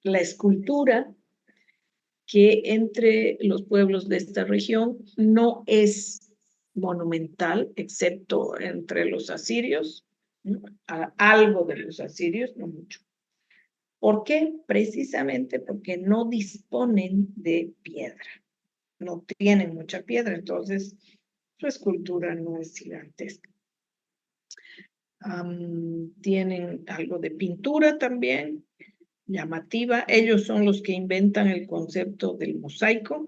la escultura, que entre los pueblos de esta región no es monumental, excepto entre los asirios, ¿no? Algo de los asirios, no mucho. ¿Por qué? Precisamente porque no disponen de piedra, no tienen mucha piedra, entonces su escultura no es gigantesca. Tienen algo de pintura también, llamativa. Ellos son los que inventan el concepto del mosaico,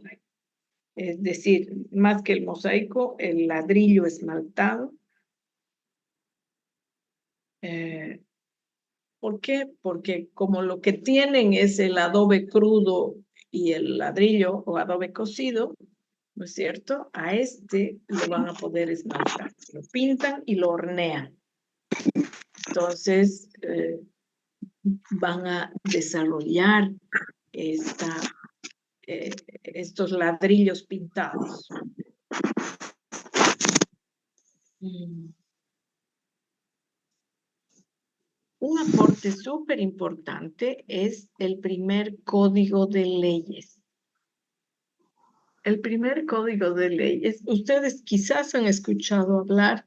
es decir, más que el mosaico, el ladrillo esmaltado. ¿Por qué? Porque como lo que tienen es el adobe crudo y el ladrillo o adobe cocido, ¿no es cierto? A este lo van a poder esmaltar. Lo pintan y lo hornean. Entonces, van a desarrollar estos ladrillos pintados. Un aporte súper importante es el primer código de leyes. El primer código de leyes, ustedes quizás han escuchado hablar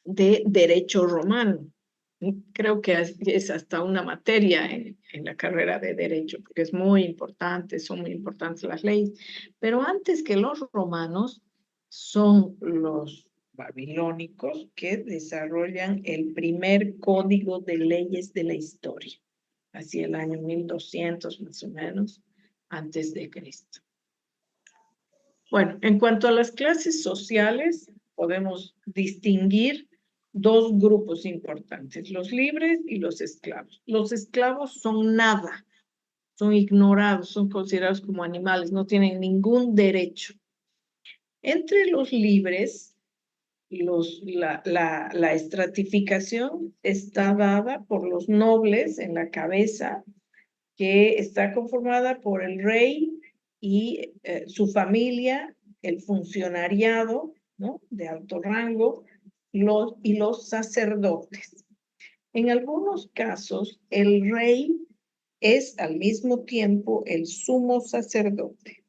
de derecho romano. Creo que es hasta una materia en la carrera de derecho, porque es muy importante, son muy importantes las leyes. Pero antes que los romanos, son los babilónicos que desarrollan el primer código de leyes de la historia, hacia el año 1200 más o menos, antes de Cristo. Bueno, en cuanto a las clases sociales, podemos distinguir dos grupos importantes, los libres y los esclavos. Los esclavos son nada, son ignorados, son considerados como animales, no tienen ningún derecho. Entre los libres, la estratificación está dada por los nobles en la cabeza, que está conformada por el rey y su familia, el funcionariado, ¿no?, de alto rango, y los sacerdotes. En algunos casos, el rey es al mismo tiempo el sumo sacerdote.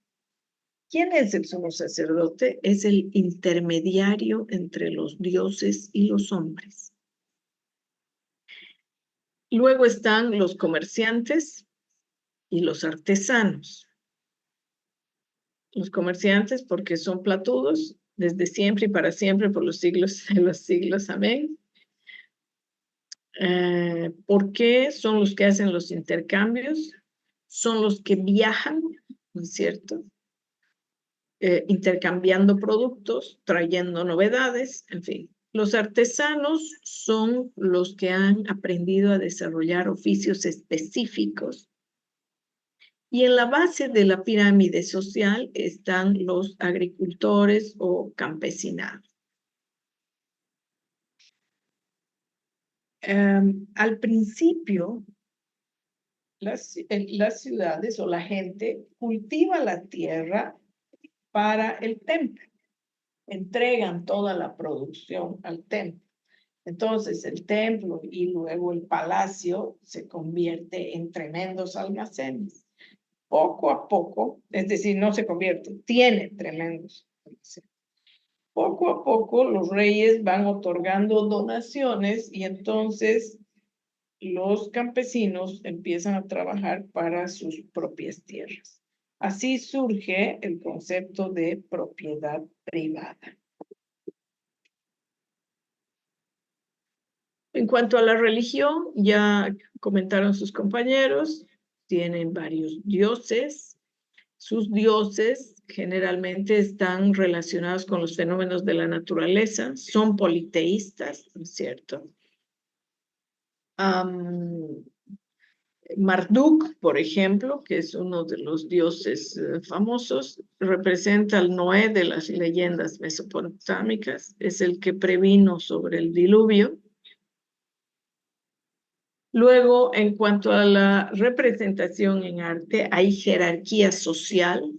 ¿Quién es el sumo sacerdote? Es el intermediario entre los dioses y los hombres. Luego están los comerciantes y los artesanos. Los comerciantes porque son platudos desde siempre y para siempre por los siglos de los siglos. Amén. ¿Por qué? Son los que hacen los intercambios, son los que viajan, ¿no es cierto? Intercambiando productos, trayendo novedades, en fin. Los artesanos son los que han aprendido a desarrollar oficios específicos. Y en la base de la pirámide social están los agricultores o campesinados. Al principio, las ciudades o la gente cultiva la tierra para el templo. Entregan toda la producción al templo. Entonces, el templo y luego el palacio se convierte en tremendos almacenes. Poco a poco, es decir, no se convierte, tiene tremendos almacenes. Poco a poco los reyes van otorgando donaciones y entonces los campesinos empiezan a trabajar para sus propias tierras. Así surge el concepto de propiedad privada. En cuanto a la religión, ya comentaron sus compañeros, tienen varios dioses. Sus dioses generalmente están relacionados con los fenómenos de la naturaleza, son politeístas, ¿no es cierto? Marduk, por ejemplo, que es uno de los dioses famosos, representa al Noé de las leyendas mesopotámicas, es el que previno sobre el diluvio. Luego, en cuanto a la representación en arte, hay jerarquía social.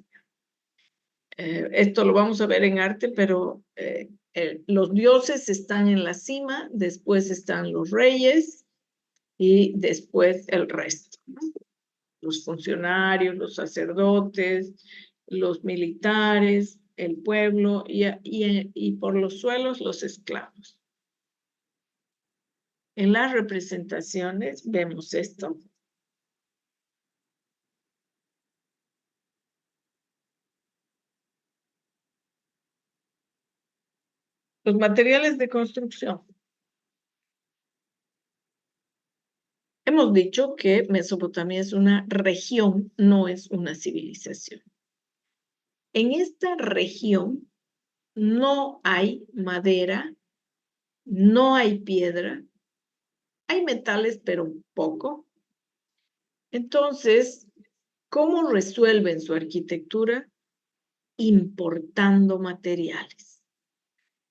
Esto lo vamos a ver en arte, pero los dioses están en la cima, después están los reyes, y después el resto, ¿no? Los funcionarios, los sacerdotes, los militares, el pueblo y por los suelos los esclavos. En las representaciones vemos esto. Los materiales de construcción. Hemos dicho que Mesopotamia es una región, no es una civilización. En esta región no hay madera, no hay piedra, hay metales, pero poco. Entonces, ¿cómo resuelven su arquitectura? Importando materiales.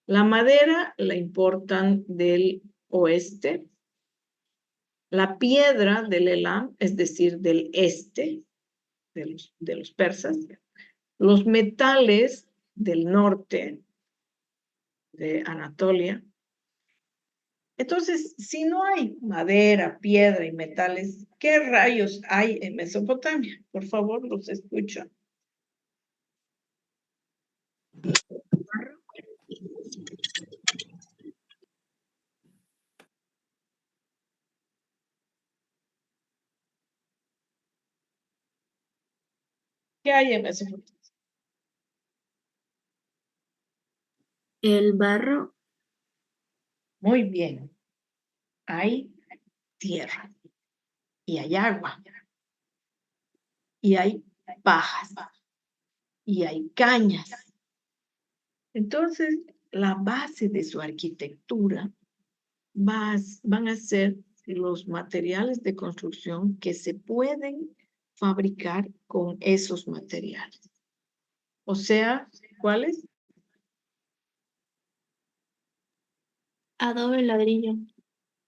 La madera la importan del oeste, la piedra del Elam, es decir, del este, de los persas, los metales del norte, de Anatolia. Entonces, si no hay madera, piedra y metales, ¿qué rayos hay en Mesopotamia? Por favor, los escucho. ¿Qué hay en Mesopotamia? El barro. Muy bien. Hay tierra y hay agua y hay pajas y hay cañas. Entonces, la base de su arquitectura van a ser los materiales de construcción que se pueden fabricar con esos materiales. O sea, ¿cuáles? Adobe, ladrillo.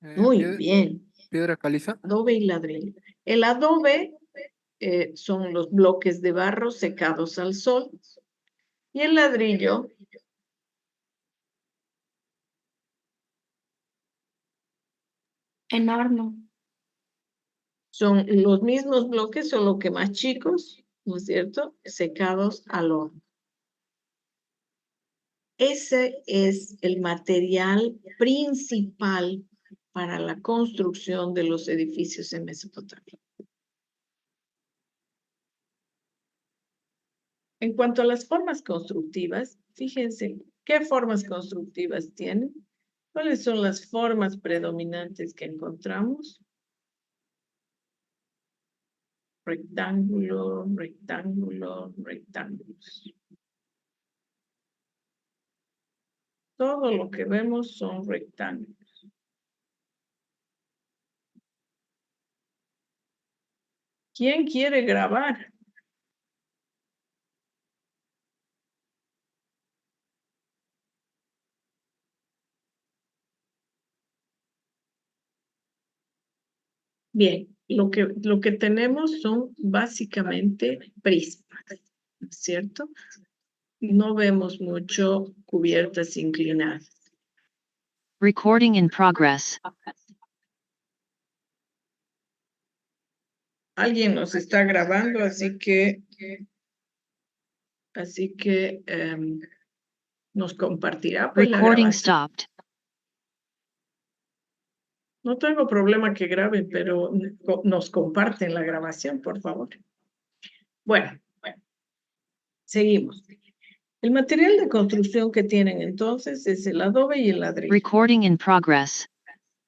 Muy bien, Piedra caliza. adobe y ladrillo. El adobe son los bloques de barro secados al sol y el ladrillo En horno. son los mismos bloques, solo que más chicos, ¿no es cierto? Secados al horno. Ese es el material principal para la construcción de los edificios en Mesopotamia. En cuanto a las formas constructivas, fíjense, ¿qué formas constructivas tienen? ¿Cuáles son las formas predominantes que encontramos? Rectángulo, rectángulo, rectángulos. Todo lo que vemos son rectángulos. ¿Quién quiere grabar? Bien, lo que tenemos son básicamente prismas, ¿no es cierto? No vemos mucho cubiertas inclinadas. Recording in progress. Alguien nos está grabando, así que nos compartirá pues, la Recording grabación. stopped. No tengo problema que graben, pero nos comparten la grabación, por favor. Bueno, seguimos. El material de construcción que tienen entonces es el adobe y el ladrillo. Recording in progress.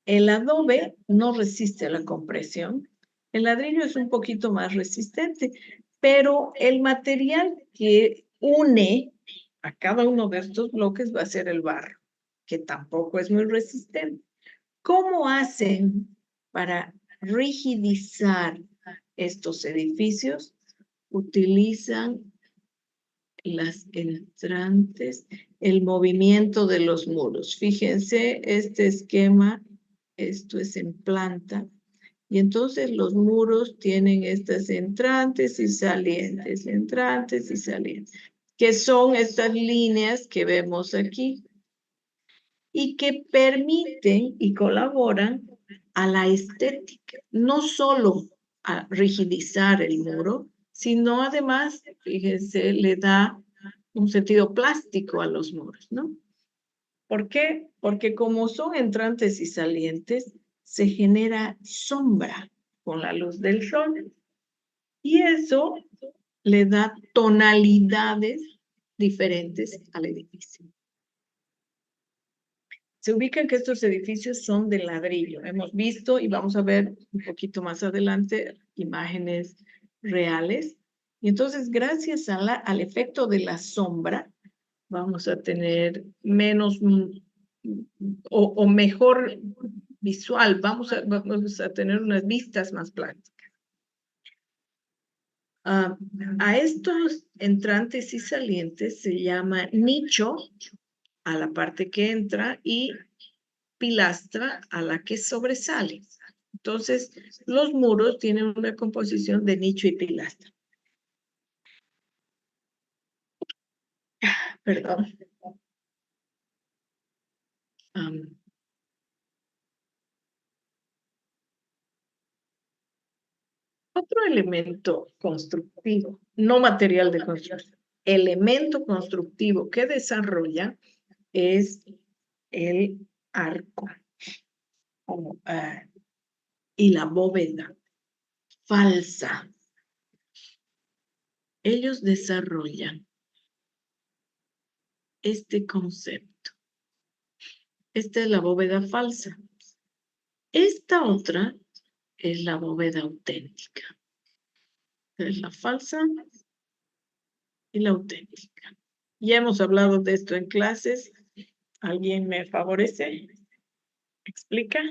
El adobe no resiste a la compresión. El ladrillo es un poquito más resistente, pero el material que une a cada uno de estos bloques va a ser el barro, que tampoco es muy resistente. ¿Cómo hacen para rigidizar estos edificios? Utilizan las entrantes, el movimiento de los muros. Fíjense, este esquema, esto es en planta, y entonces los muros tienen estas entrantes y salientes, que son estas líneas que vemos aquí, y que permiten y colaboran a la estética, no solo a rigidizar el muro, sino además, fíjense, le da un sentido plástico a los muros, ¿no? ¿Por qué? Porque como son entrantes y salientes, se genera sombra con la luz del sol. Y eso le da tonalidades diferentes al edificio. Se ubican que estos edificios son de ladrillo. Hemos visto y vamos a ver un poquito más adelante imágenes reales. Y entonces, gracias a al efecto de la sombra, vamos a tener menos o mejor visual. Vamos a tener unas vistas más prácticas. A estos entrantes y salientes se llama nicho a la parte que entra y pilastra a la que sobresale. Entonces, los muros tienen una composición de nicho y pilastra. Perdón. Otro elemento constructivo, no material de construcción, elemento constructivo que desarrolla es el arco y la bóveda falsa. Ellos desarrollan este concepto. Esta es la bóveda falsa. Esta otra es la bóveda auténtica. Es la falsa y la auténtica. Ya hemos hablado de esto en clases. ¿Alguien me favorece? ¿Explica?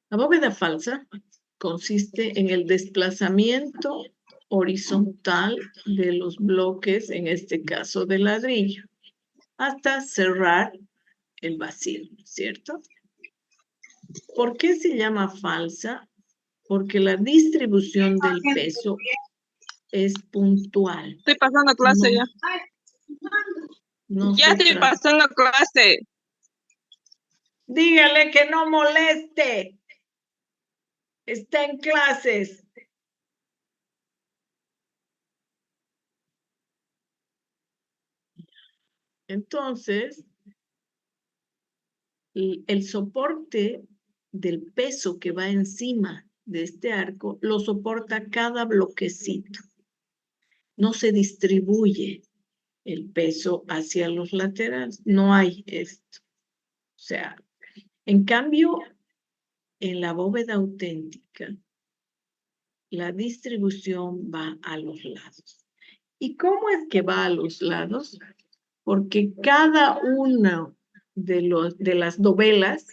La bóveda falsa consiste en el desplazamiento horizontal de los bloques, en este caso de ladrillo, hasta cerrar el vacío, ¿cierto? ¿Por qué se llama falsa? Porque la distribución del peso es puntual. Estoy pasando clase ya. No Ya estoy pasando clase. Dígale que no moleste. Está en clases. Entonces, el soporte del peso que va encima de este arco lo soporta cada bloquecito. No se distribuye el peso hacia los laterales. No hay esto. O sea, en cambio, en la bóveda auténtica, la distribución va a los lados. ¿Y cómo es que va a los lados? Porque cada una de las dovelas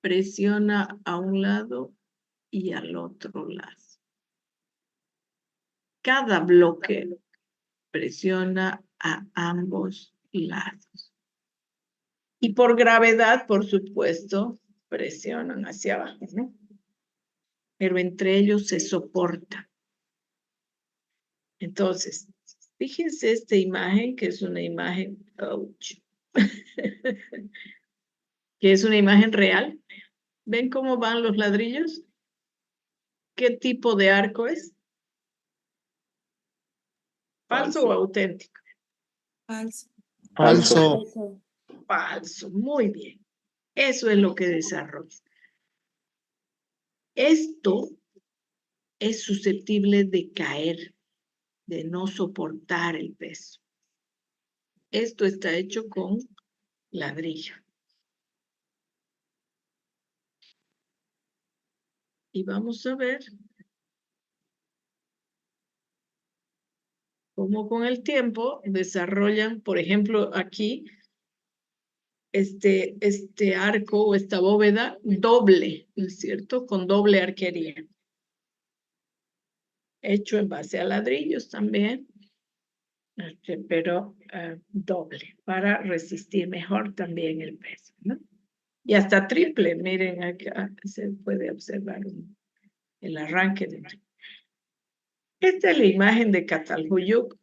presiona a un lado y al otro lado. Cada bloque presiona a ambos lados. Y por gravedad, por supuesto, presionan hacia abajo, ¿no? Pero entre ellos se soporta. Entonces, fíjense esta imagen, que es una imagen, ouch, que es una imagen real. ¿Ven cómo van los ladrillos? ¿Qué tipo de arco es? ¿Falso o auténtico? Falso. Falso. Falso, muy bien. Eso es lo que desarrolla. Esto es susceptible de caer, de no soportar el peso. Esto está hecho con ladrillo. Y vamos a ver cómo con el tiempo desarrollan, por ejemplo, aquí, este arco o esta bóveda doble, ¿no es cierto? Con doble arquería. Hecho en base a ladrillos también, pero doble, para resistir mejor también el peso, ¿no? Y hasta triple, miren acá se puede observar el arranque de triple. Esta es la imagen de Catalhuyuk,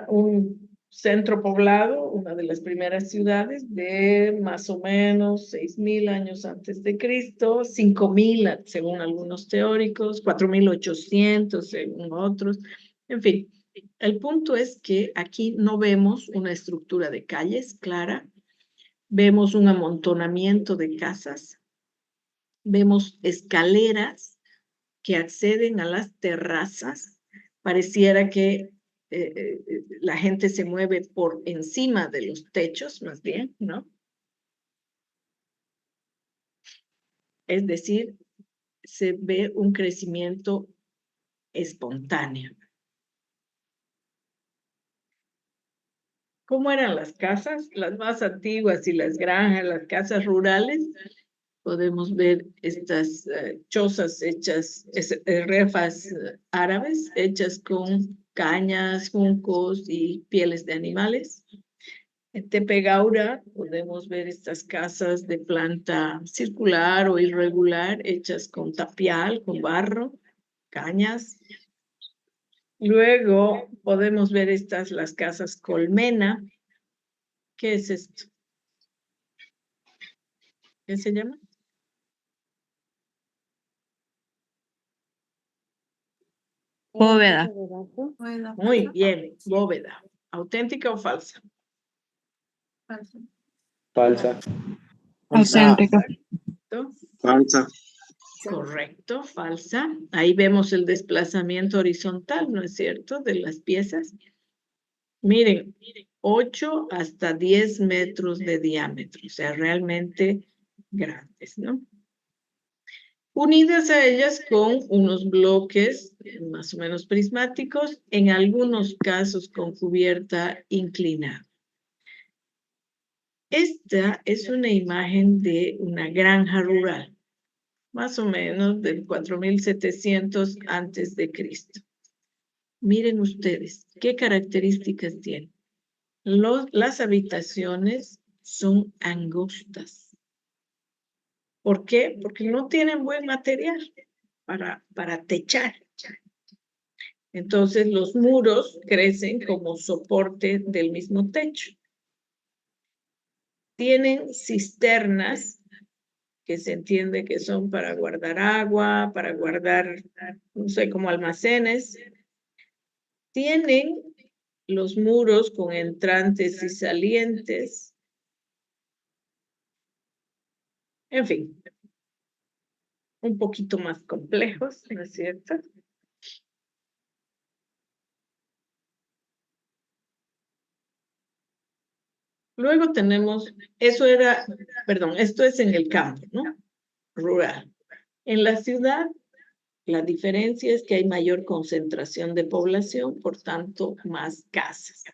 un centro poblado, una de las primeras ciudades de más o menos 6.000 años antes de Cristo, 5.000 según algunos teóricos, 4.800 según otros, en fin. El punto es que aquí no vemos una estructura de calles clara, vemos un amontonamiento de casas, vemos escaleras que acceden a las terrazas. Pareciera que la gente se mueve por encima de los techos, más bien, ¿no? Es decir, se ve un crecimiento espontáneo. ¿Cómo eran las casas? Las más antiguas y las granjas, las casas rurales. Podemos ver estas chozas hechas, refas árabes, hechas con cañas, juncos y pieles de animales. En Tepegaura podemos ver estas casas de planta circular o irregular, hechas con tapial, con barro, cañas. Luego podemos ver las casas colmena. ¿Qué es esto? ¿Qué se llama? Bóveda. Muy bien, bóveda. ¿Auténtica o falsa? Falsa. Auténtica. ¿Correcto? Falsa. Correcto, falsa. Ahí vemos el desplazamiento horizontal, ¿no es cierto? De las piezas. Miren, 8 hasta 10 metros de diámetro, o sea, realmente grandes, ¿no? Unidas a ellas con unos bloques más o menos prismáticos, en algunos casos con cubierta inclinada. Esta es una imagen de una granja rural, más o menos del 4.700 antes de Cristo. Miren ustedes, ¿qué características tienen? Las habitaciones son angostas. ¿Por qué? Porque no tienen buen material para techar. Entonces los muros crecen como soporte del mismo techo. Tienen cisternas que se entiende que son para guardar agua, para guardar, no sé, como almacenes. Tienen los muros con entrantes y salientes. En fin, un poquito más complejos, ¿no es cierto? Luego tenemos, esto es en el campo, ¿no? Rural. En la ciudad, la diferencia es que hay mayor concentración de población, por tanto, más casas,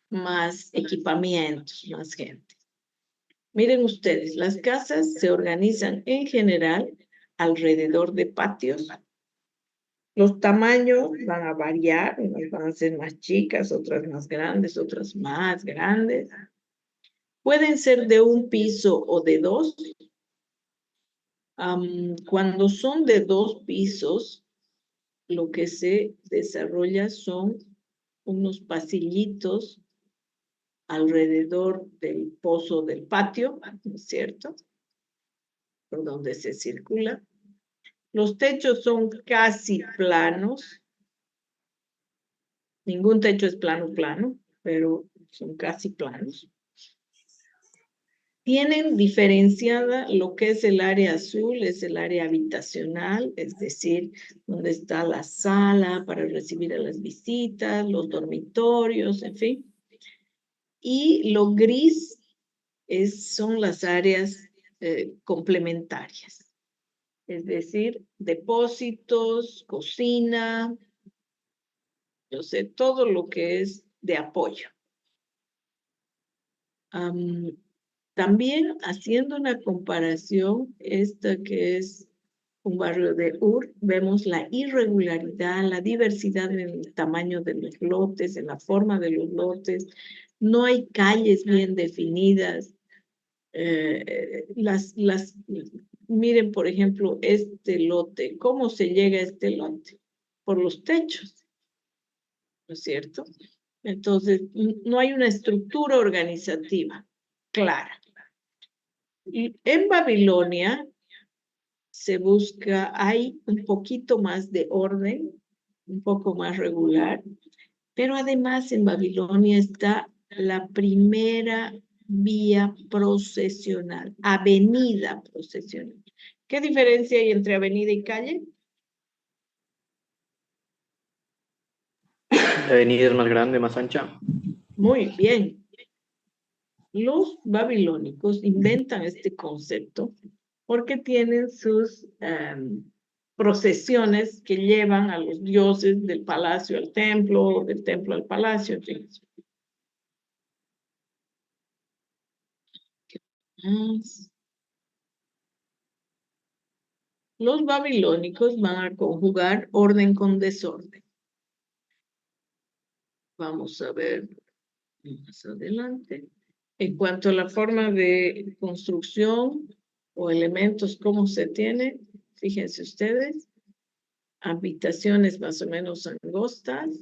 más equipamientos, más gente. Miren ustedes, las casas se organizan en general alrededor de patios. Los tamaños van a variar, unas van a ser más chicas, otras más grandes, otras más grandes. Pueden ser de un piso o de dos. Cuando son de 2 pisos, lo que se desarrolla son unos pasillitos alrededor del pozo del patio, ¿no es cierto? Por donde se circula. Los techos son casi planos. Ningún techo es plano, pero son casi planos. Tienen diferenciada lo que es el área azul, es el área habitacional, es decir, donde está la sala para recibir a las visitas, los dormitorios, en fin. Y lo gris son las áreas complementarias, es decir, depósitos, cocina, yo sé, todo lo que es de apoyo. También haciendo una comparación, esta que es un barrio de Ur, vemos la irregularidad, la diversidad en el tamaño de los lotes, en la forma de los lotes. No hay calles bien definidas. miren, por ejemplo, este lote. ¿Cómo se llega a este lote? Por los techos, ¿no es cierto? Entonces, no hay una estructura organizativa clara. Y en Babilonia se busca, hay un poquito más de orden, un poco más regular, pero además en Babilonia está la primera vía procesional, avenida procesional. ¿Qué diferencia hay entre avenida y calle? La avenida es más grande, más ancha. Muy bien. Los babilónicos inventan este concepto porque tienen sus procesiones que llevan a los dioses del palacio al templo, del templo al palacio, en fin. ¿Qué más? Los babilónicos van a conjugar orden con desorden. Vamos a ver más adelante. En cuanto a la forma de construcción o elementos, cómo se tiene, fíjense ustedes, habitaciones más o menos angostas,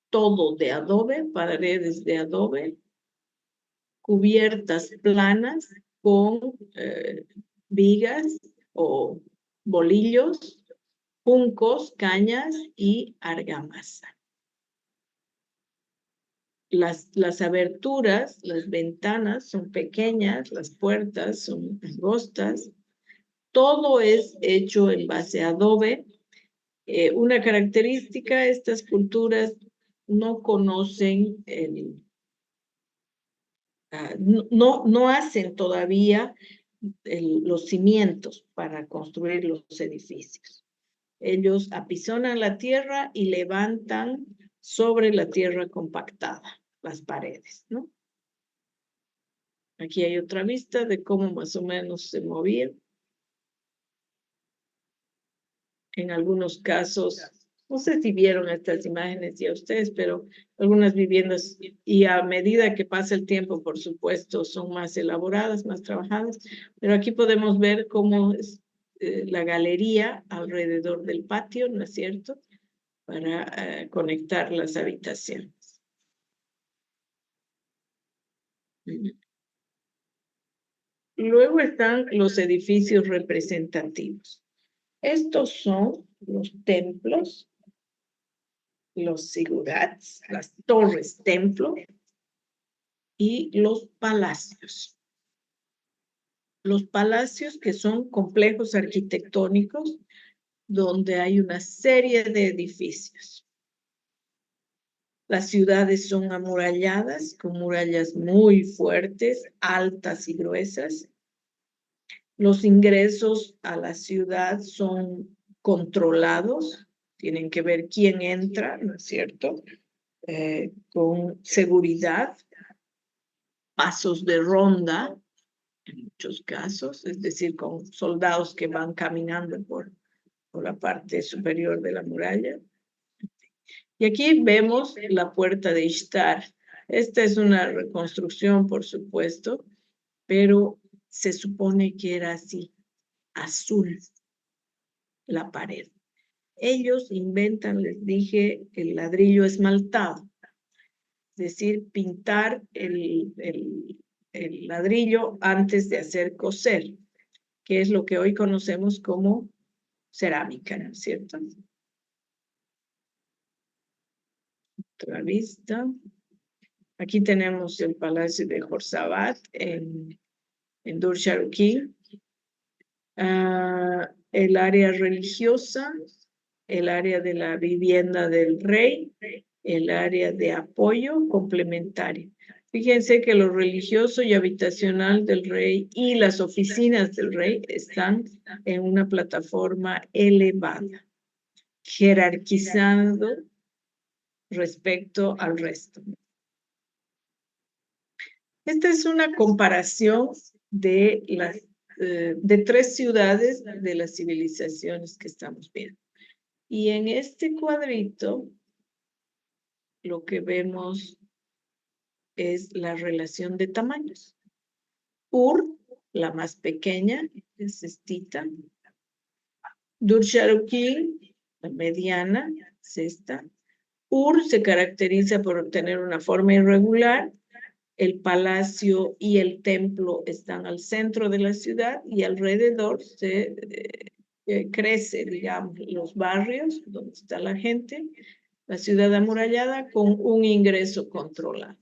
todo de adobe, paredes de adobe, cubiertas planas con vigas o bolillos, juncos, cañas y argamasa. Las aberturas, las ventanas son pequeñas, las puertas son angostas, todo es hecho en base a adobe. Una característica, estas culturas no conocen, no hacen todavía los cimientos para construir los edificios. Ellos apisonan la tierra y levantan sobre la tierra compactada las paredes, ¿no? Aquí hay otra vista de cómo más o menos se movían. En algunos casos, no sé si vieron estas imágenes ya ustedes, pero algunas viviendas, y a medida que pasa el tiempo, por supuesto, son más elaboradas, más trabajadas, pero aquí podemos ver cómo es la galería alrededor del patio, ¿no es cierto?, para conectar las habitaciones. Luego están los edificios representativos. Estos son los templos, los sigurats, las torres templo y los palacios. Los palacios, que son complejos arquitectónicos donde hay una serie de edificios. Las ciudades son amuralladas con murallas muy fuertes, altas y gruesas. Los ingresos a la ciudad son controlados, tienen que ver quién entra, ¿no es cierto?, con seguridad, pasos de ronda, en muchos casos, es decir, con soldados que van caminando por la parte superior de la muralla. Y aquí vemos la puerta de Ishtar. Esta es una reconstrucción, por supuesto, pero se supone que era así, azul, la pared. Ellos inventan, les dije, el ladrillo esmaltado, es decir, pintar el ladrillo antes de hacer coser, que es lo que hoy conocemos como cerámica, ¿no es cierto? Otra vista. Aquí tenemos el Palacio de Jorzabat en Dur Sharukí. El área religiosa, el área de la vivienda del rey, el área de apoyo complementario. Fíjense que lo religioso y habitacional del rey y las oficinas del rey están en una plataforma elevada, jerarquizando respecto al resto. Esta es una comparación de tres ciudades de las civilizaciones que estamos viendo. Y en este cuadrito, lo que vemos es la relación de tamaños. Ur, la más pequeña, es esta. Dur-Sharrukin, la mediana, es esta. Ur se caracteriza por tener una forma irregular. El palacio y el templo están al centro de la ciudad y alrededor se crece, digamos, los barrios donde está la gente, la ciudad amurallada con un ingreso controlado.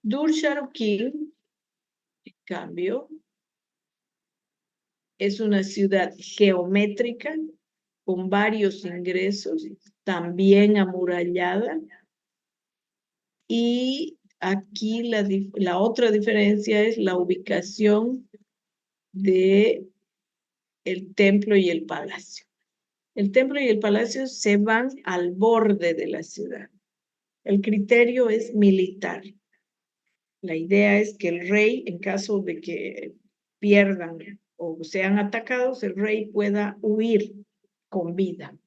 Dur-Sharrukin, en cambio, es una ciudad geométrica con varios ingresos, también amurallada. Y aquí la otra diferencia es la ubicación de el templo y el palacio. El templo y el palacio se van al borde de la ciudad. El criterio es militar. La idea es que el rey, en caso de que pierdan o sean atacados, el rey pueda huir con vida.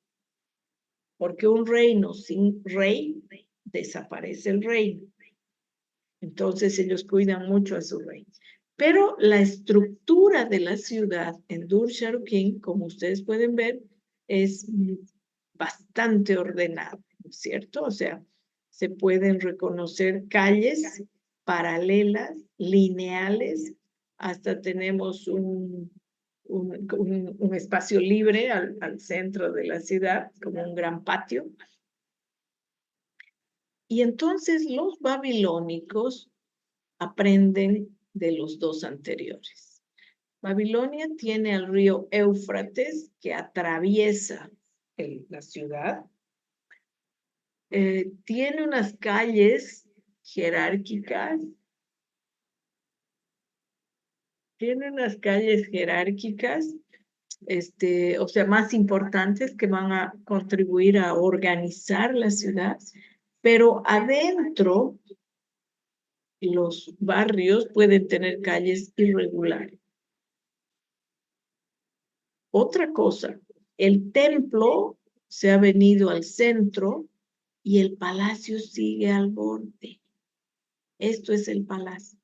Porque un reino sin rey, desaparece el reino. Entonces ellos cuidan mucho a su rey. Pero la estructura de la ciudad en Dur-Sharrukin, como ustedes pueden ver, es bastante ordenada, ¿no es cierto? O sea, se pueden reconocer calles paralelas, lineales, hasta tenemos un espacio libre al centro de la ciudad, como un gran patio. Y entonces los babilónicos aprenden de los dos anteriores. Babilonia tiene el río Éufrates que atraviesa la ciudad. Tiene unas calles jerárquicas. O sea, más importantes que van a contribuir a organizar la ciudad. Pero adentro, los barrios pueden tener calles irregulares. Otra cosa, el templo se ha venido al centro y el palacio sigue al borde. Esto es el palacio.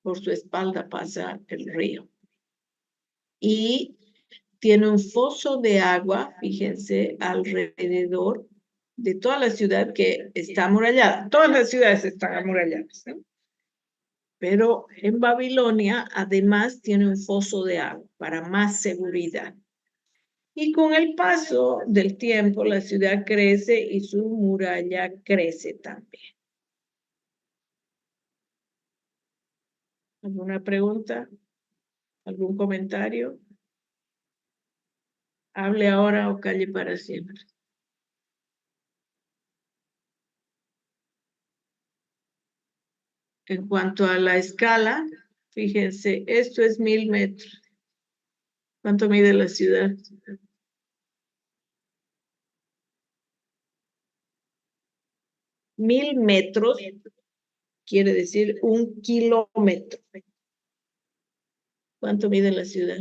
Por su espalda pasa el río. Y tiene un foso de agua, fíjense, alrededor de toda la ciudad que está amurallada. Todas las ciudades están amuralladas, ¿no? Pero en Babilonia, además, tiene un foso de agua para más seguridad. Y con el paso del tiempo, la ciudad crece y su muralla crece también. ¿Alguna pregunta? ¿Algún comentario? Hable ahora o calle para siempre. En cuanto a la escala, fíjense, esto es 1000 metros. ¿Cuánto mide la ciudad? 1000 metros quiere decir 1 kilómetro. ¿Cuánto mide la ciudad?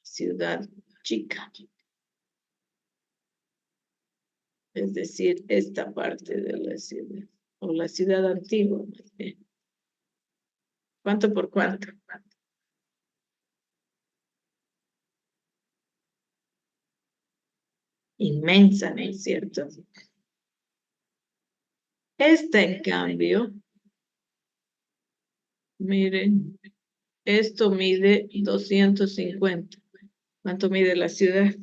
Ciudad chica. Es decir, esta parte de la ciudad, o la ciudad antigua. ¿Cuánto por cuánto? Inmensa, ¿no es cierto? Esta, en cambio, miren, esto mide 250. ¿Cuánto mide la ciudad?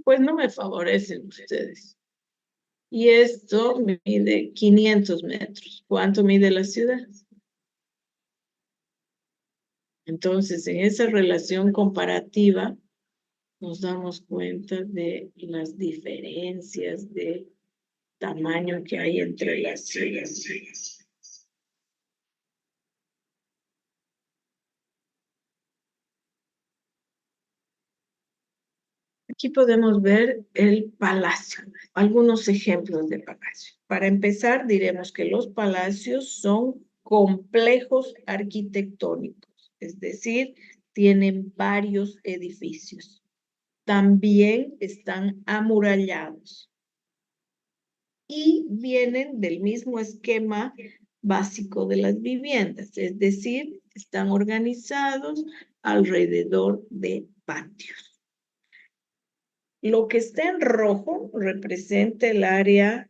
Pues no me favorecen ustedes. Y esto mide 500 metros. ¿Cuánto mide la ciudad? Entonces, en esa relación comparativa, nos damos cuenta de las diferencias de tamaño que hay entre las ciudades. Aquí podemos ver el palacio, algunos ejemplos de palacio. Para empezar, diremos que los palacios son complejos arquitectónicos, es decir, tienen varios edificios. También están amurallados y vienen del mismo esquema básico de las viviendas, es decir, están organizados alrededor de patios. Lo que está en rojo representa el área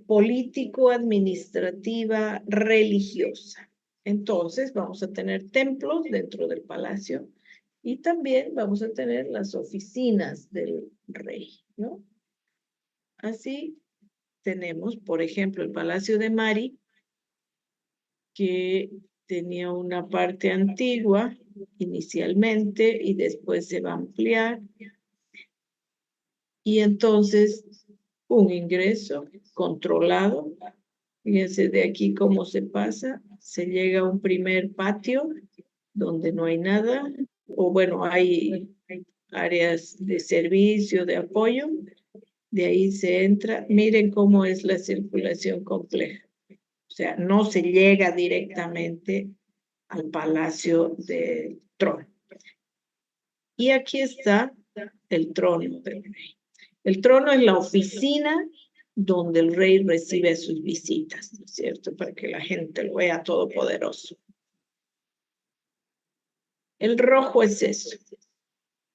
político-administrativa religiosa. Entonces vamos a tener templos dentro del palacio y también vamos a tener las oficinas del rey, ¿no? Así tenemos, por ejemplo, el Palacio de Mari, que tenía una parte antigua inicialmente y después se va a ampliar. Y entonces un ingreso controlado. Fíjense de aquí cómo se pasa. Se llega a un primer patio donde no hay nada. O bueno, hay áreas de servicio, de apoyo. De ahí se entra. Miren cómo es la circulación compleja. O sea, no se llega directamente al Palacio del Trono. Y aquí está el trono del rey. El trono es la oficina donde el rey recibe sus visitas, ¿no es cierto? Para que la gente lo vea todopoderoso. El rojo es eso,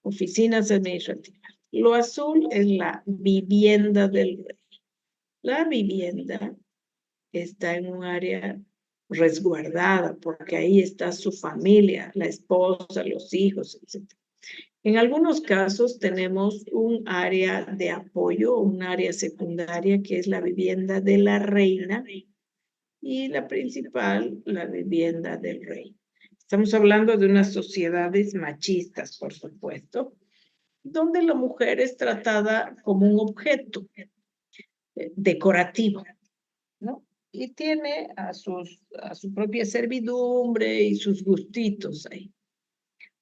oficinas administrativas. Lo azul es la vivienda del rey. La vivienda está en un área resguardada porque ahí está su familia, la esposa, los hijos, etc. En algunos casos tenemos un área de apoyo, un área secundaria que es la vivienda de la reina y la principal, la vivienda del rey. Estamos hablando de unas sociedades machistas, por supuesto, donde la mujer es tratada como un objeto decorativo, ¿no? Y tiene a su propia servidumbre y sus gustitos ahí.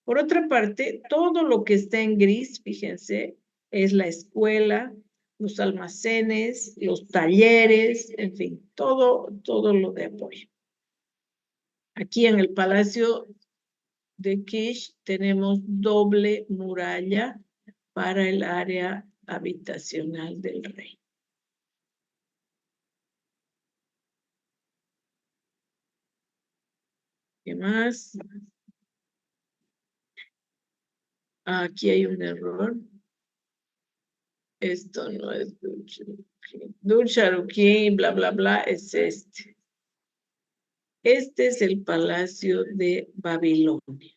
Por otra parte, todo lo que está en gris, fíjense, es la escuela, los almacenes, los talleres, en fin, todo lo de apoyo. Aquí en el Palacio de Kish tenemos doble muralla para el área habitacional del rey. ¿Qué más? Aquí hay un error. Esto no es Dulcharuquín, bla, bla, bla, es este. Este es el Palacio de Babilonia.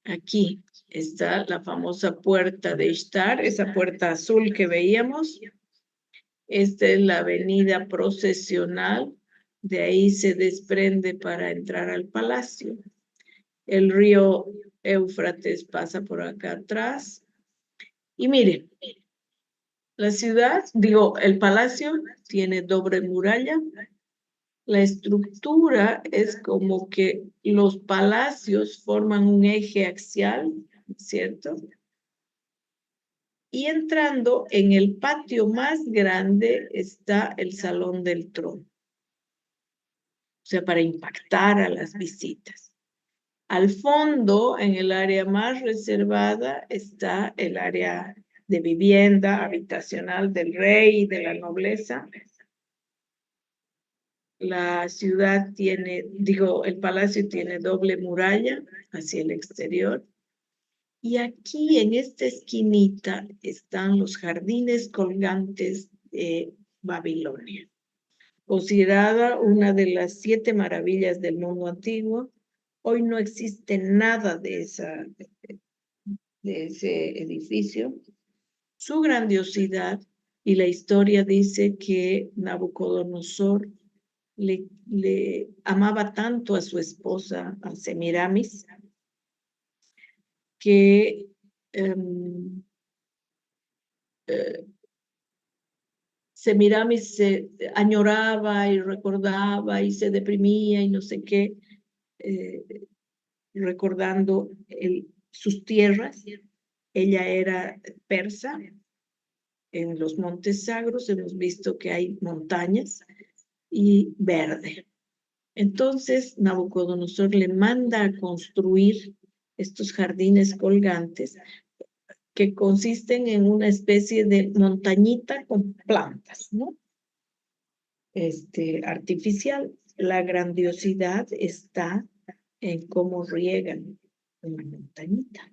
Aquí está la famosa puerta de Ishtar, esa puerta azul que veíamos. Esta es la avenida procesional. De ahí se desprende para entrar al palacio. El río Éufrates pasa por acá atrás. Y miren, la ciudad, el palacio tiene doble muralla. La estructura es como que los palacios forman un eje axial, ¿cierto? Y entrando en el patio más grande está el Salón del Trono. O sea, para impactar a las visitas. Al fondo, en el área más reservada, está el área de vivienda habitacional del rey y de la nobleza. La ciudad tiene, el palacio tiene doble muralla hacia el exterior. Y aquí en esta esquinita están los jardines colgantes de Babilonia, considerada una de las 7 maravillas del mundo antiguo. Hoy no existe nada de ese edificio. Su grandiosidad y la historia dice que Nabucodonosor le amaba tanto a su esposa, a Semiramis, que Semiramis se añoraba y recordaba y se deprimía y no sé qué, recordando sus tierras. Ella era persa. En los Montes Sagros hemos visto que hay montañas y verde. Entonces, Nabucodonosor le manda a construir estos jardines colgantes que consisten en una especie de montañita con plantas, ¿no? Artificial. La grandiosidad está en cómo riegan una montañita.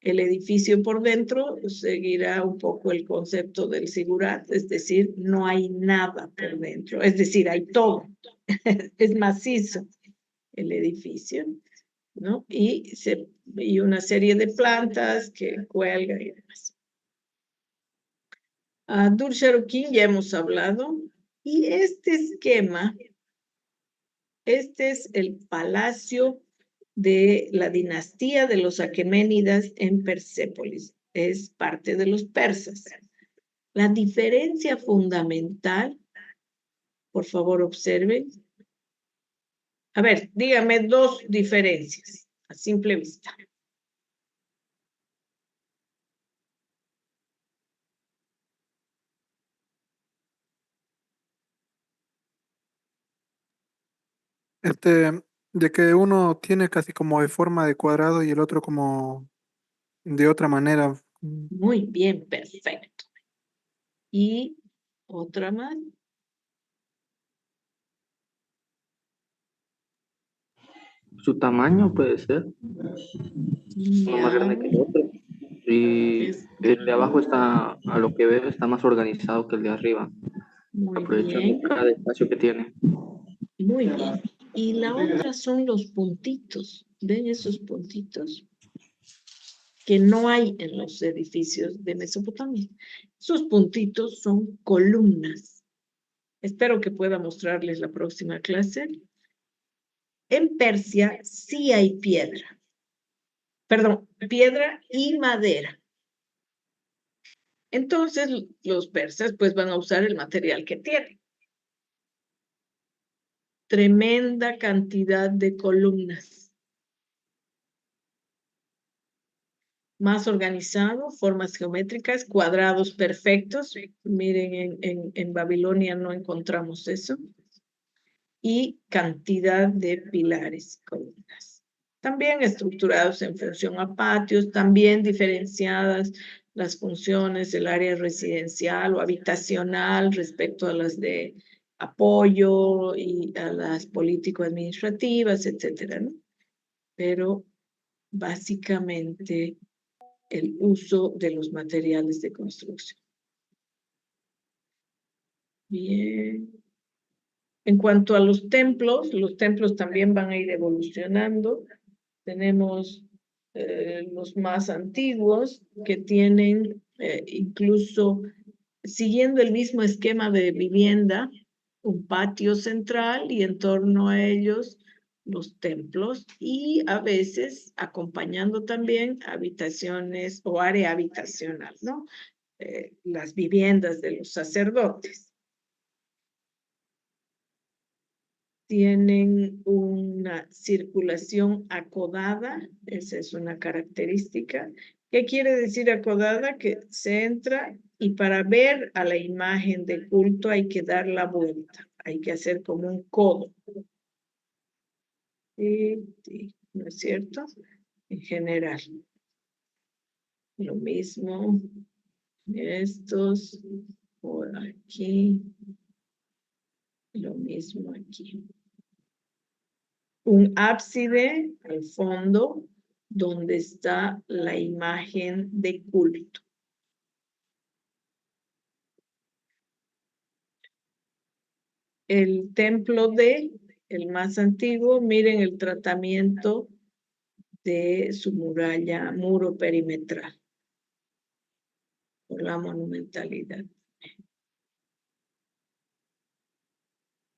El edificio por dentro seguirá un poco el concepto del sigurat, es decir, no hay nada por dentro, es decir, hay todo, es macizo el edificio, ¿no? Y una serie de plantas que cuelgan y demás. Dur Sharukin ya hemos hablado, y este esquema, este es el palacio de la dinastía de los Aqueménidas en Persépolis. Es parte de los persas. La diferencia fundamental, por favor observen. A ver, dígame dos diferencias a simple vista. De que uno tiene casi como de forma de cuadrado y el otro como de otra manera. Muy bien, perfecto. Y otra más. Su tamaño puede ser uno más grande que el otro. Y el de abajo está, a lo que veo, está más organizado que el de arriba, Muy aprovechando bien, cada espacio que tiene. muy bien. Y la otra son los puntitos. ¿Ven esos puntitos? Que no hay en los edificios de Mesopotamia. Esos puntitos son columnas. Espero que pueda mostrarles la próxima clase. En Persia sí hay piedra. Perdón, piedra y madera. Entonces, los persas pues van a usar el material que tienen. Tremenda cantidad de columnas. Más organizado, formas geométricas, cuadrados perfectos. Miren, en Babilonia no encontramos eso. Y cantidad de pilares y columnas. También estructurados en función a patios, también diferenciadas las funciones del área residencial o habitacional respecto a las de apoyo y a las político-administrativas, etcétera, ¿no? Pero básicamente el uso de los materiales de construcción. Bien. En cuanto a los templos también van a ir evolucionando. Tenemos los más antiguos que tienen incluso, siguiendo el mismo esquema de vivienda, un patio central y en torno a ellos los templos y a veces acompañando también habitaciones o área habitacional, ¿no? Las viviendas de los sacerdotes. Tienen una circulación acodada, esa es una característica. ¿Qué quiere decir acodada? Que se entra y para ver a la imagen de culto hay que dar la vuelta, hay que hacer como un codo. Sí, ¿no es cierto? En general. Lo mismo, estos por aquí, lo mismo aquí. Un ábside al fondo donde está la imagen de culto. El templo el más antiguo, miren el tratamiento de su muralla, muro perimetral, por la monumentalidad.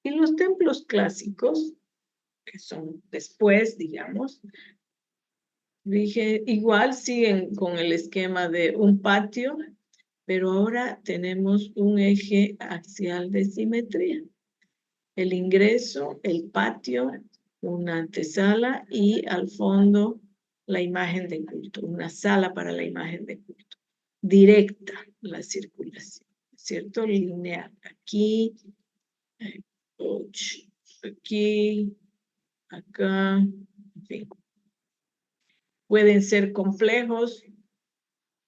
Y los templos clásicos, que son después, digamos, dije, igual siguen con el esquema de un patio, pero ahora tenemos un eje axial de simetría. El ingreso, el patio, una antesala y al fondo la imagen de culto, una sala para la imagen de culto. Directa la circulación, ¿cierto? Lineal. Aquí Aquí, acá, en fin. Pueden ser complejos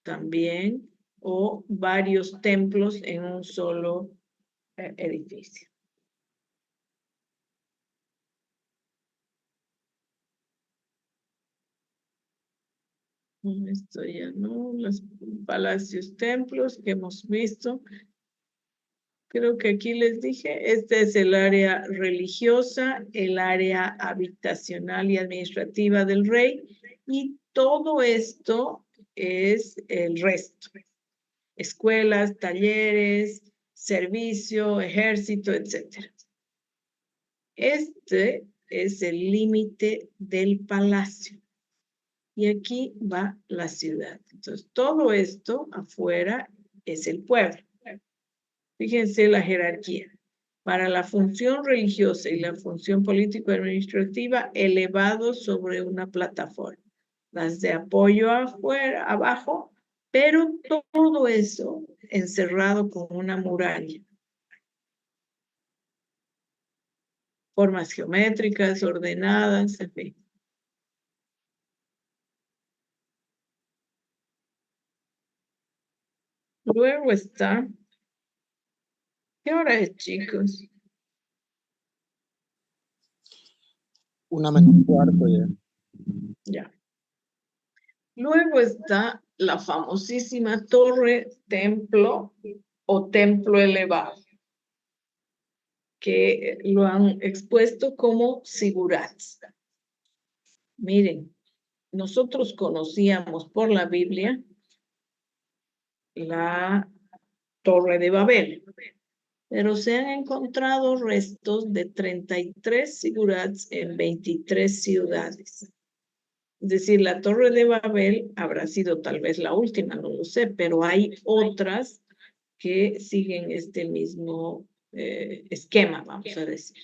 también o varios templos en un solo edificio. Esto ya no, los palacios, templos que hemos visto. Creo que aquí les dije, este es el área religiosa, el área habitacional y administrativa del rey, y todo esto es el resto. Escuelas, talleres, servicio, ejército, etc. Este es el límite del palacio. Y aquí va la ciudad. Entonces, todo esto afuera es el pueblo. Fíjense la jerarquía. Para la función religiosa y la función político-administrativa, elevado sobre una plataforma. Las de apoyo afuera, abajo, pero todo eso encerrado con una muralla. Formas geométricas, ordenadas, en fin. Luego está... ¿Qué hora es, chicos? 1:45 ya. Ya. Luego está la famosísima torre templo o templo elevado, que lo han expuesto como sigurats. Miren, nosotros conocíamos por la Biblia la Torre de Babel, pero se han encontrado restos de 33 sigurats en 23 ciudades. Es decir, la Torre de Babel habrá sido tal vez la última, no lo sé, pero hay otras que siguen este mismo esquema, vamos a decir.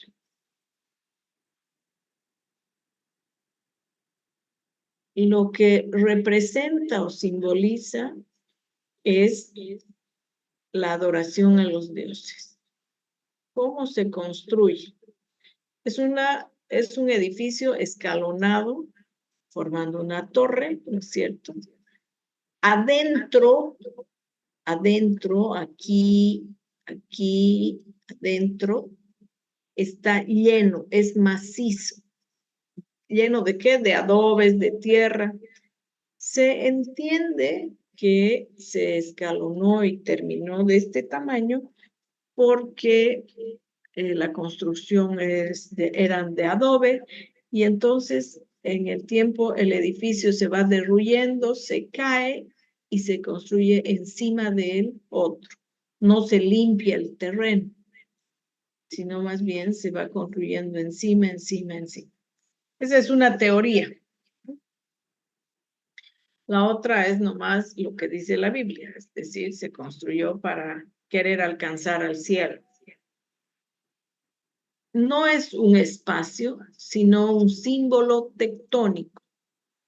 Lo que representa o simboliza es la adoración a los dioses. ¿Cómo se construye? Es un edificio escalonado, formando una torre, ¿no es cierto? Adentro, aquí, adentro, está lleno, es macizo. ¿Lleno de qué? De adobes, de tierra. Se entiende que se escalonó y terminó de este tamaño porque la construcción eran de adobe y entonces en el tiempo el edificio se va derruyendo, se cae y se construye encima de él otro. No se limpia el terreno, sino más bien se va construyendo encima. Esa es una teoría. La otra es nomás lo que dice la Biblia, es decir, se construyó para querer alcanzar al cielo. No es un espacio, sino un símbolo tectónico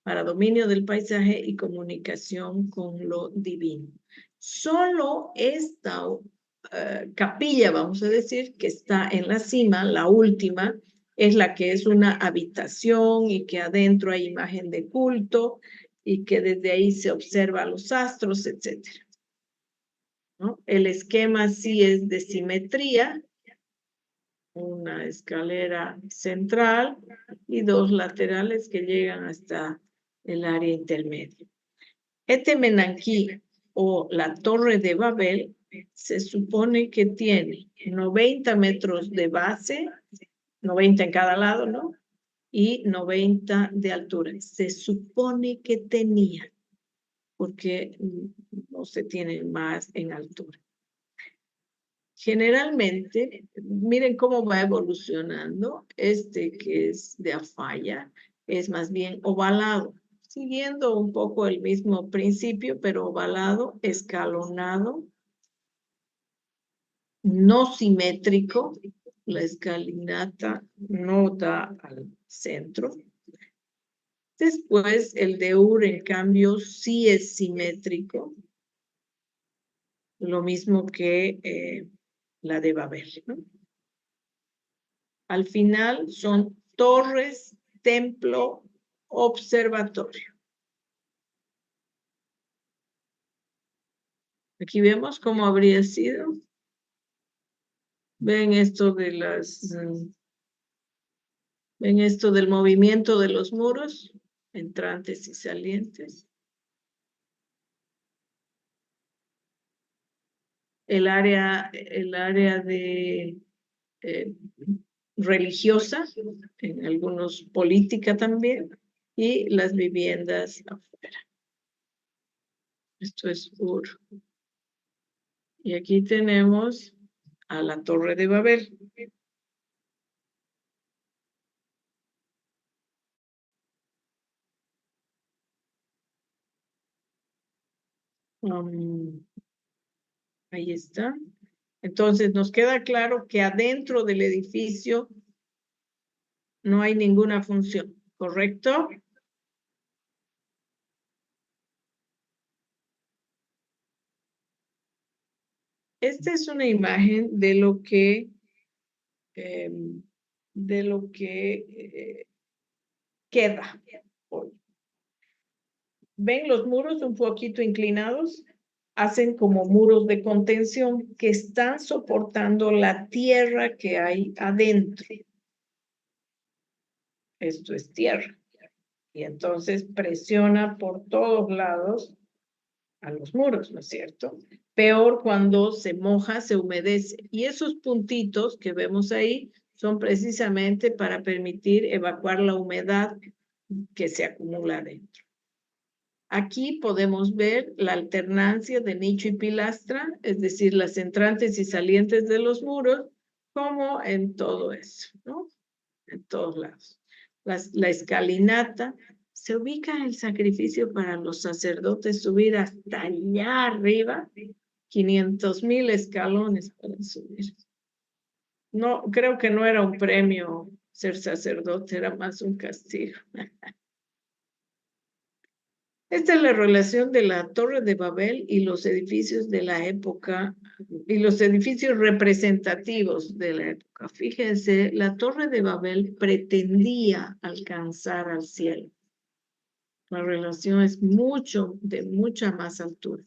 para dominio del paisaje y comunicación con lo divino. Solo esta capilla, vamos a decir, que está en la cima, la última, es la que es una habitación y que adentro hay imagen de culto y que desde ahí se observa los astros, etc. ¿No? El esquema sí es de simetría, una escalera central y dos laterales que llegan hasta el área intermedia. Este Menanquí o la Torre de Babel se supone que tiene 90 metros de base, 90 en cada lado, ¿no? Y 90 de altura. Se supone que tenía, porque no se tiene más en altura. Generalmente, miren cómo va evolucionando. Este que es de Afaya es más bien ovalado, siguiendo un poco el mismo principio, pero ovalado, escalonado, no simétrico. La escalinata no da al centro. Después, el de Ur, en cambio, sí es simétrico. Lo mismo que la de Babel, ¿no? Al final son torres, templo, observatorio. Aquí vemos cómo habría sido. Ven esto de ven esto del movimiento de los muros, entrantes y salientes. El área de religiosa, en algunos política también, y las viviendas afuera. Esto es Ur. Y aquí tenemos a la Torre de Babel. Ahí está. Entonces nos queda claro que adentro del edificio no hay ninguna función, ¿correcto? Esta es una imagen de lo que queda hoy. ¿Ven los muros un poquito inclinados? Hacen como muros de contención que están soportando la tierra que hay adentro. Esto es tierra. Y entonces presiona por todos lados a los muros, ¿no es cierto? Peor cuando se moja, se humedece. Y esos puntitos que vemos ahí son precisamente para permitir evacuar la humedad que se acumula dentro. Aquí podemos ver la alternancia de nicho y pilastra, es decir, las entrantes y salientes de los muros, como en todo eso, ¿no? En todos lados. La escalinata, se ubica el sacrificio para los sacerdotes subir hasta allá arriba, 500,000 escalones para subir. No, creo que no era un premio ser sacerdote, era más un castigo. Esta es la relación de la Torre de Babel y los edificios de la época, y los edificios representativos de la época. Fíjense, la Torre de Babel pretendía alcanzar al cielo. La relación es de mucha más altura.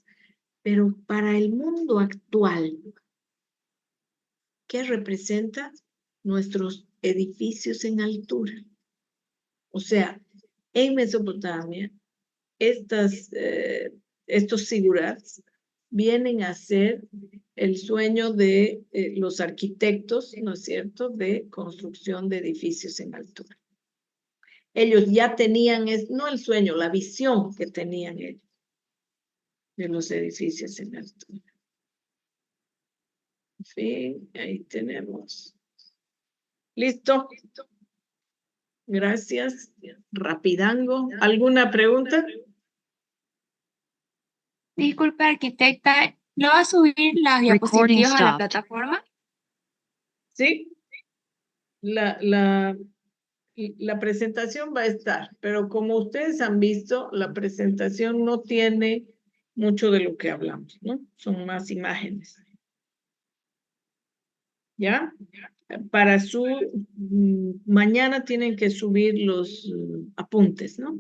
Pero para el mundo actual, ¿qué representa? Nuestros edificios en altura. O sea, en Mesopotamia, estos sigurats vienen a ser el sueño de los arquitectos, ¿no es cierto?, de construcción de edificios en altura. Ellos ya tenían, no el sueño, la visión que tenían ellos de los edificios en altura. En fin, ahí tenemos. ¿Listo? Gracias. Rapidango. ¿Alguna pregunta? Disculpe, arquitecta, ¿no va a subir las Recording diapositivas a la stopped. plataforma? Sí. La presentación va a estar, pero como ustedes han visto, la presentación no tiene mucho de lo que hablamos, ¿no? Son más imágenes. ¿Ya? Para mañana tienen que subir los apuntes, ¿no?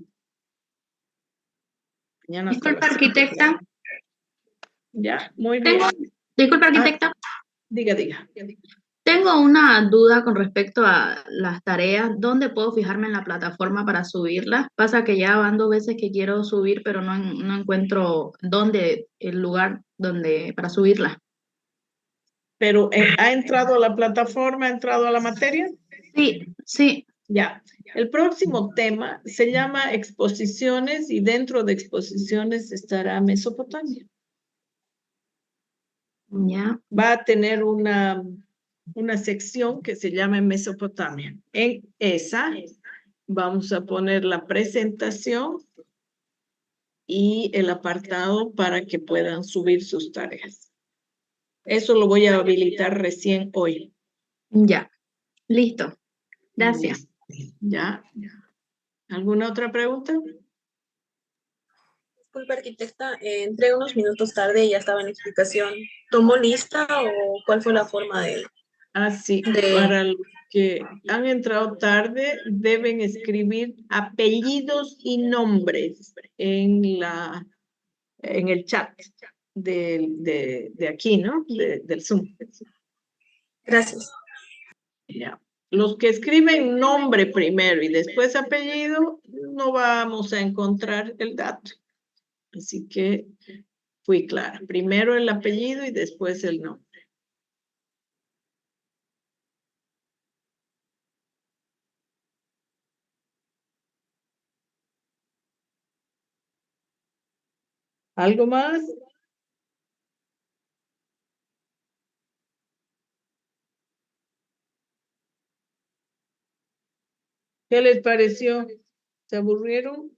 Mañana hasta Disculpe, las 5. arquitecta. Ya, muy bien. Disculpe, arquitecta. Diga. Tengo una duda con respecto a las tareas. ¿Dónde puedo fijarme en la plataforma para subirlas? Pasa que ya van 2 veces que quiero subir, pero no encuentro el lugar para subirla. Pero ¿ha entrado a la plataforma, ha entrado a la materia? Sí. Ya. El próximo tema se llama exposiciones y dentro de exposiciones estará Mesopotamia. Ya. Va a tener una sección que se llama Mesopotamia. En esa vamos a poner la presentación y el apartado para que puedan subir sus tareas. Eso lo voy a habilitar recién hoy. Ya. Listo. Gracias. ¿Ya? ¿Alguna otra pregunta? Disculpe, arquitecta, entré unos minutos tarde y ya estaba en explicación. ¿Tomó lista o cuál fue la forma de...? Sí, de... para los que han entrado tarde deben escribir apellidos y nombres en el chat de aquí, ¿no? Del Zoom. Gracias. Ya. Los que escriben nombre primero y después apellido, no vamos a encontrar el dato. Así que fui clara. Primero el apellido y después el nombre. ¿Algo más? ¿Qué les pareció? ¿Se aburrieron?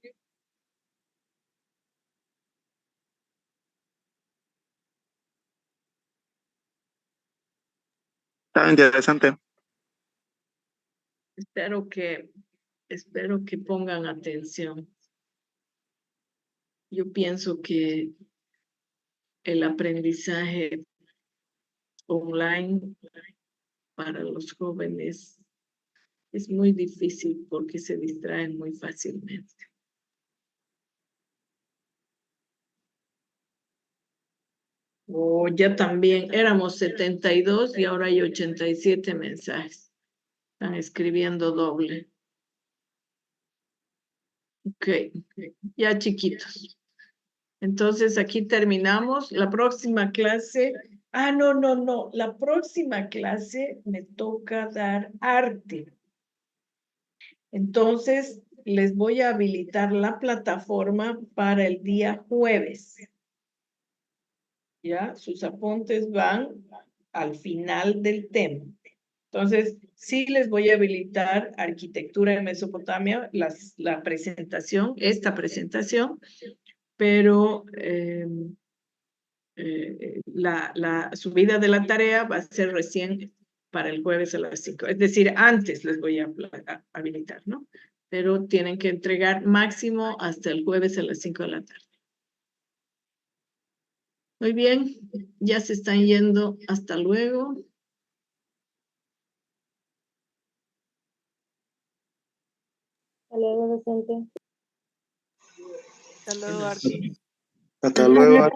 Está interesante. Espero que pongan atención. Yo pienso que el aprendizaje online para los jóvenes es muy difícil porque se distraen muy fácilmente. O ya también éramos 72 y ahora hay 87 mensajes. Están escribiendo doble. Ok, ya chiquitos. Entonces aquí terminamos. La próxima clase. No. La próxima clase me toca dar arte. Entonces les voy a habilitar la plataforma para el día jueves. ¿Ya? Sus apuntes van al final del tema. Entonces, sí les voy a habilitar Arquitectura en Mesopotamia, esta presentación, pero la subida de la tarea va a ser recién para el jueves a las 5. Es decir, antes les voy a habilitar, ¿no? Pero tienen que entregar máximo hasta el jueves a las 5 de la tarde. Muy bien, ya se están yendo. Hasta luego. Hasta luego, docente. Hasta luego, Arqui. Hasta luego.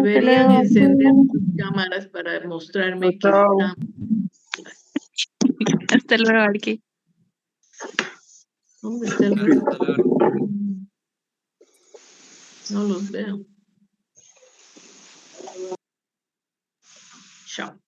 Deberían encender sus cámaras para mostrarme que están. Hasta luego, Arqui. ¿Dónde está el resto? No los veo. Chao.